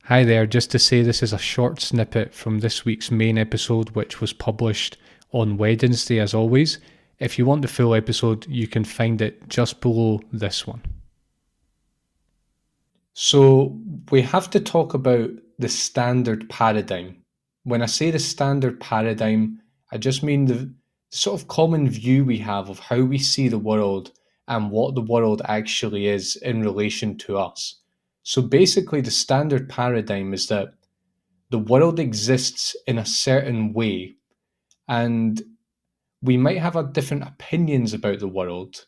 Hi there, just to say this is a short snippet from this week's main episode, which was published on Wednesday as always. If you want the full episode, you can find it just below this one. So we have to talk about the standard paradigm. When I say the standard paradigm, I just mean the sort of common view we have of how we see the world and what the world actually is in relation to us. So basically, the standard paradigm is that the world exists in a certain way, and we might have different opinions about the world,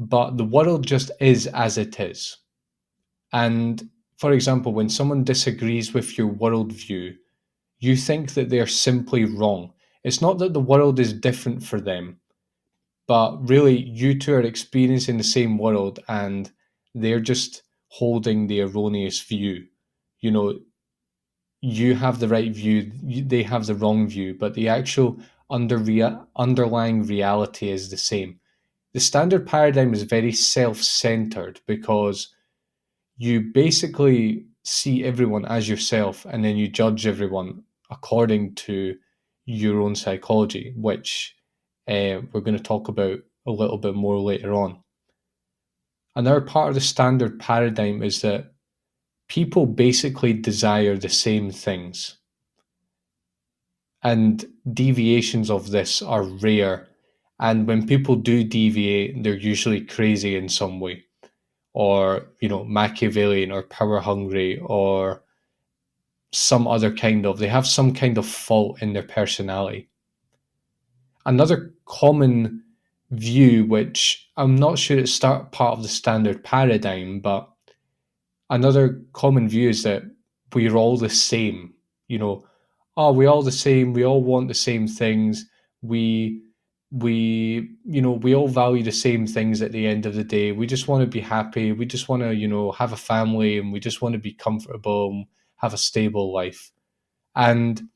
but the world just is as it is. And for example, when someone disagrees with your worldview, you think that they're simply wrong. It's not that the world is different for them, but really you two are experiencing the same world and they're just holding the erroneous view. You know, you have the right view, they have the wrong view, but the actual underlying reality is the same. The standard paradigm is very self-centered because you basically see everyone as yourself and then you judge everyone according to your own psychology, which we're going to talk about a little bit more later on. Another part of the standard paradigm is that people basically desire the same things, and deviations of this are rare. And when people do deviate, they're usually crazy in some way, or Machiavellian or power hungry, or they have some kind of fault in their personality. Another common view, which I'm not sure it's part of the standard paradigm, but another common view is that we're all the same. We're all the same, we all want the same things, we all value the same things at the end of the day. We just want to be happy, we just want to have a family, and we just want to be comfortable and have a stable life. And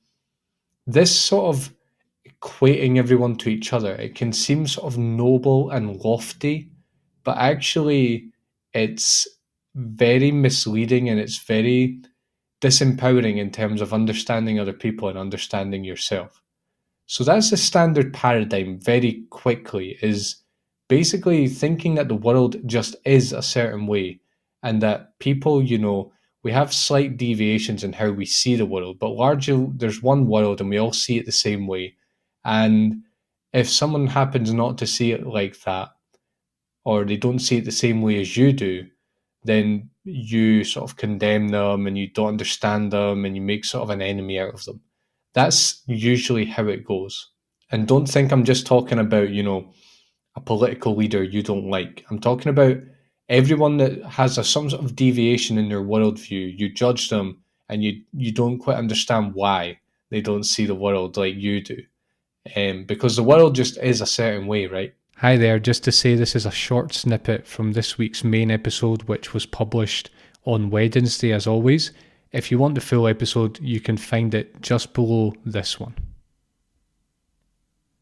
this sort of equating everyone to each other, it can seem sort of noble and lofty, but actually it's very misleading and it's very disempowering in terms of understanding other people and understanding yourself. So that's the standard paradigm very quickly, is basically thinking that the world just is a certain way and that people, we have slight deviations in how we see the world, but largely there's one world and we all see it the same way. And if someone happens not to see it like that, or they don't see it the same way as you do, then you sort of condemn them and you don't understand them and you make sort of an enemy out of them. That's usually how it goes. And don't think I'm just talking about, a political leader you don't like. I'm talking about everyone that has some sort of deviation in their worldview. You judge them and you don't quite understand why they don't see the world like you do. Because the world just is a certain way, right? Hi there, just to say this is a short snippet from this week's main episode, which was published on Wednesday as always. If you want the full episode, you can find it just below this one.